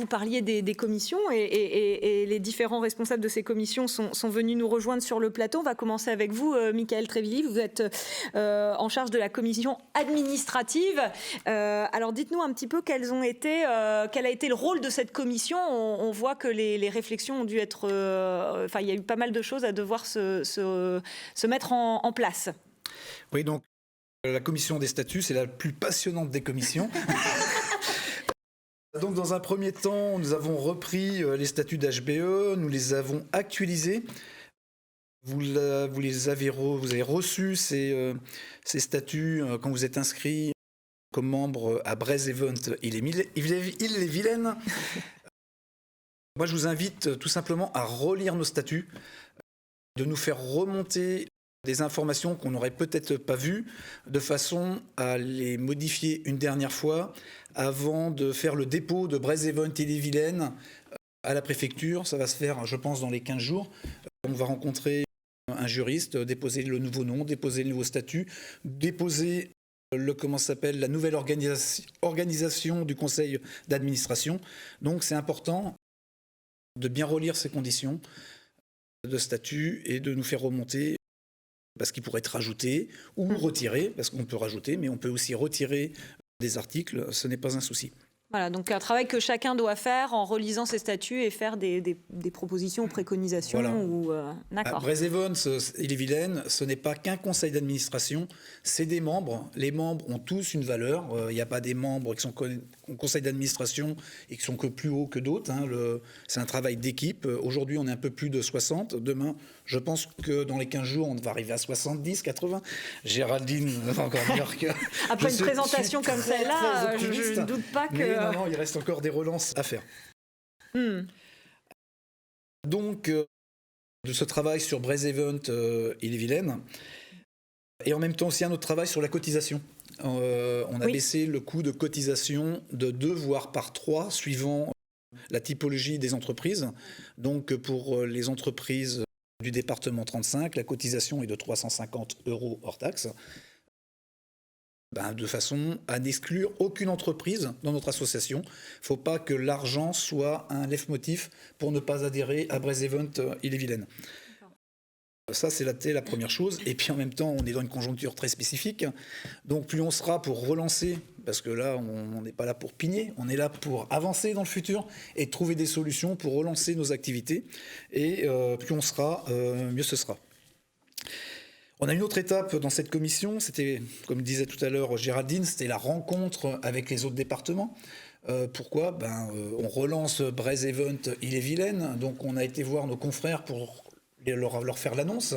vous parliez des commissions et les différents responsables de ces commissions sont venus nous rejoindre sur le plateau. On va commencer avec vous, Michael Trévilly. Vous êtes en charge de la commission administrative. Alors dites-nous un petit peu quel a été le rôle de cette commission. On voit que les réflexions ont dû être... il y a eu pas mal de choses à devoir se mettre en place. Oui, donc la commission des statuts, c'est la plus passionnante des commissions. Donc dans un premier temps, nous avons repris les statuts d'HBE, nous les avons actualisés. Vous avez reçu ces statuts quand vous êtes inscrit comme membre à Braise Event Ille-et-Vilaine. Moi, je vous invite tout simplement à relire nos statuts, de nous faire remonter des informations qu'on n'aurait peut-être pas vues, de façon à les modifier une dernière fois avant de faire le dépôt de Braise Event Ille-et-Vilaine à la préfecture. Ça va se faire, je pense, dans les 15 jours. On va rencontrer un juriste, déposer le nouveau nom, déposer le nouveau statut, déposer la nouvelle organisation du conseil d'administration. Donc c'est important de bien relire ces conditions de statut et de nous faire remonter parce qu'il pourrait être rajouté ou retiré, parce qu'on peut rajouter, mais on peut aussi retirer des articles, ce n'est pas un souci. Voilà, donc un travail que chacun doit faire en relisant ses statuts et faire des propositions ou préconisations. Voilà. D'accord. Braise Event Ille-et-Vilaine, ce n'est pas qu'un conseil d'administration, c'est des membres. Les membres ont tous une valeur. Il n'y a pas des membres qui sont au conseil d'administration et qui sont que plus hauts que d'autres. C'est un travail d'équipe. Aujourd'hui, on est un peu plus de 60. Demain, je pense que dans les 15 jours, on va arriver à 70, 80. Géraldine va encore dire que... Après une présentation comme celle-là, je ne doute pas que... Mais non, il reste encore des relances à faire. Donc, de ce travail sur Braise Event Ille-et-Vilaine, et en même temps aussi un autre travail sur la cotisation. On a baissé le coût de cotisation de 2 voire par 3 suivant la typologie des entreprises. Donc pour les entreprises du département 35, la cotisation est de 350 € hors taxe. De façon à n'exclure aucune entreprise dans notre association. Il ne faut pas que l'argent soit un leitmotiv pour ne pas adhérer à Braise Event Ille-et-Vilaine. Ça, c'est la première chose. Et puis en même temps, on est dans une conjoncture très spécifique. Donc plus on sera pour relancer, parce que là, on n'est pas là pour pigner, on est là pour avancer dans le futur et trouver des solutions pour relancer nos activités. Et plus on sera, mieux ce sera. On a une autre étape dans cette commission, c'était, comme disait tout à l'heure Géraldine, c'était la rencontre avec les autres départements. Pourquoi ? On relance Braise Event Ille-et-Vilaine, donc on a été voir nos confrères pour leur faire l'annonce,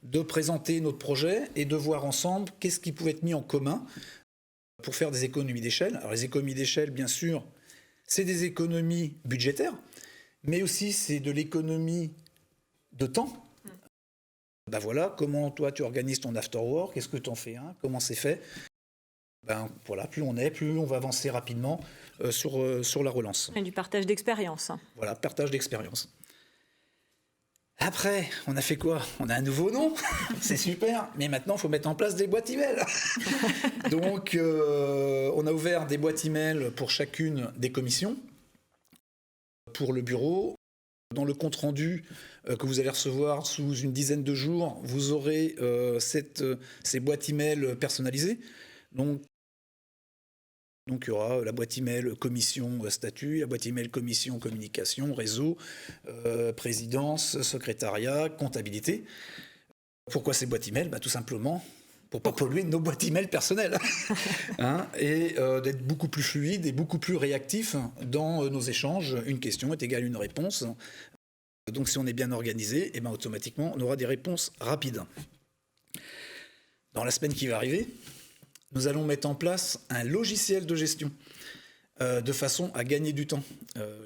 de présenter notre projet et de voir ensemble qu'est-ce qui pouvait être mis en commun pour faire des économies d'échelle. Alors les économies d'échelle, bien sûr, c'est des économies budgétaires, mais aussi c'est de l'économie de temps. Voilà, comment toi tu organises ton after work, est-ce que tu en fais un, comment c'est fait. Voilà, plus on va avancer rapidement sur la relance. Et du partage d'expérience. Voilà, partage d'expérience. Après, on a fait quoi ? On a un nouveau nom, c'est super, mais maintenant il faut mettre en place des boîtes email. Donc on a ouvert des boîtes email pour chacune des commissions, pour le bureau. Dans le compte-rendu que vous allez recevoir sous une dizaine de jours, vous aurez ces boîtes email personnalisées. Donc il y aura la boîte email commission statut, la boîte email commission communication, réseau, présidence, secrétariat, comptabilité. Pourquoi ces boîtes email ? Tout simplement pour ne pas polluer nos boîtes email personnelles. Et d'être beaucoup plus fluide et beaucoup plus réactif dans nos échanges. Une question est égale à une réponse. Donc si on est bien organisé, automatiquement on aura des réponses rapides. Dans la semaine qui va arriver, nous allons mettre en place un logiciel de gestion de façon à gagner du temps.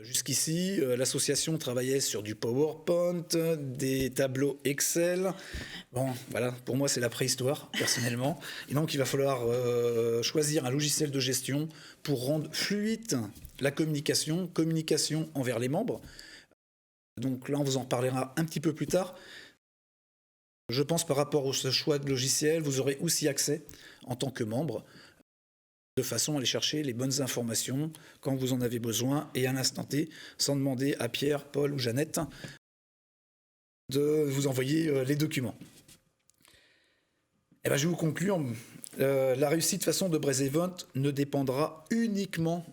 Jusqu'ici, l'association travaillait sur du PowerPoint, des tableaux Excel. Voilà, pour moi c'est la préhistoire, personnellement. Et donc il va falloir choisir un logiciel de gestion pour rendre fluide la communication envers les membres. Donc là, on vous en parlera un petit peu plus tard. Je pense par rapport au choix de logiciel, vous aurez aussi accès en tant que membre de façon à aller chercher les bonnes informations quand vous en avez besoin et à l'instant T, sans demander à Pierre, Paul ou Jeannette de vous envoyer les documents. Et ben, je vais vous conclure. La réussite de façon de Braze Event ne dépendra uniquement...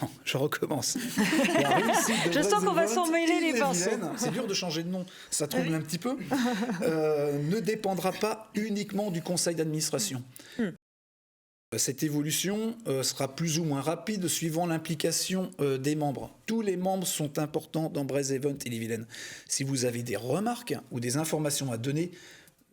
Non, je recommence. Je sens qu'on va s'emmêler les pinceaux. C'est dur de changer de nom, ça trouble un petit peu. Ne dépendra pas uniquement du conseil d'administration. Cette évolution sera plus ou moins rapide suivant l'implication des membres. Tous les membres sont importants dans Braze Event et Ille-et-Vilaine. Si vous avez des remarques ou des informations à donner,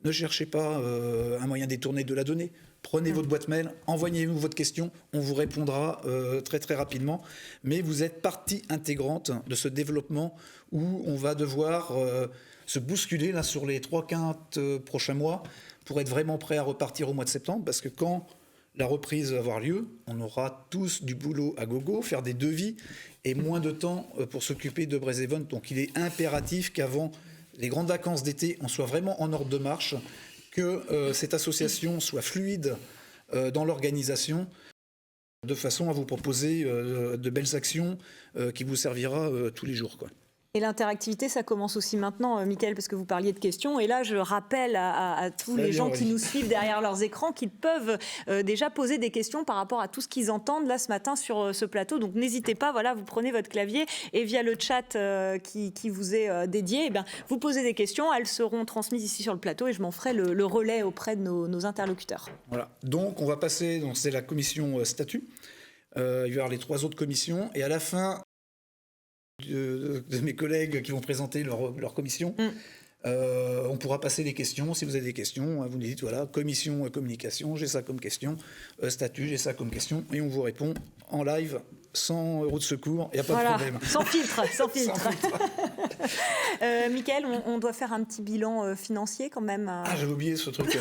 ne cherchez pas un moyen détourné de la donnée. Prenez votre boîte mail, envoyez-nous votre question, on vous répondra très très rapidement. Mais vous êtes partie intégrante de ce développement où on va devoir se bousculer là, sur les 3-4 prochains mois pour être vraiment prêt à repartir au mois de septembre. Parce que quand la reprise va avoir lieu, on aura tous du boulot à gogo, faire des devis et moins de temps pour s'occuper de Braze Event. Donc il est impératif qu'avant les grandes vacances d'été, on soit vraiment en ordre de marche, que cette association soit fluide dans l'organisation, de façon à vous proposer de belles actions qui vous servira tous les jours, quoi. Et l'interactivité, ça commence aussi maintenant, Mickaël, parce que vous parliez de questions. Et là, je rappelle à tous les gens qui nous suivent derrière leurs écrans qu'ils peuvent déjà poser des questions par rapport à tout ce qu'ils entendent là ce matin sur ce plateau. Donc n'hésitez pas, voilà, vous prenez votre clavier et via le chat qui vous est dédié, eh bien, vous posez des questions. Elles seront transmises ici sur le plateau et je m'en ferai le relais auprès de nos interlocuteurs. Voilà. Donc on va passer, donc c'est la commission statut. Il va y avoir les 3 autres commissions et à la fin de mes collègues qui vont présenter leur commission. On pourra passer les questions. Si vous avez des questions, vous nous dites, voilà, commission communication, j'ai ça comme question, statut, j'ai ça comme question, et on vous répond en live, sans euro de secours, il n'y a pas de problème. Sans filtre, sans filtre. Mickaël, on doit faire un petit bilan financier quand même. Ah, j'avais oublié ce truc.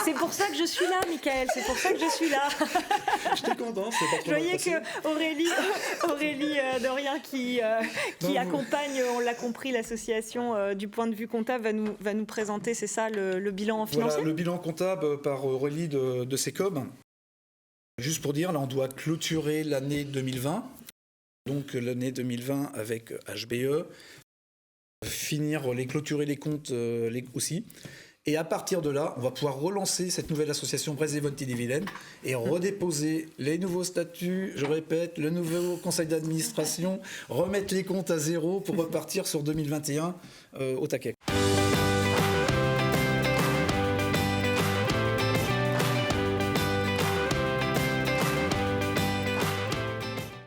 C'est pour ça que je suis là, Mickaël, c'est pour ça que je suis là. J'étais content, c'est pas trop. Je voyais que Aurélie Dorian qui accompagne, on l'a compris, l'association du point de vue comptable va nous présenter, c'est ça, le bilan financier. Voilà, le bilan comptable par Aurélie de Secom. Juste pour dire, là, on doit clôturer l'année 2020, donc l'année 2020 avec HBE, clôturer les comptes aussi. Et à partir de là, on va pouvoir relancer cette nouvelle association Braze Event Ille-et-Vilaine et redéposer les nouveaux statuts, je répète, le nouveau conseil d'administration, remettre les comptes à zéro pour repartir sur 2021 au taquet, quoi.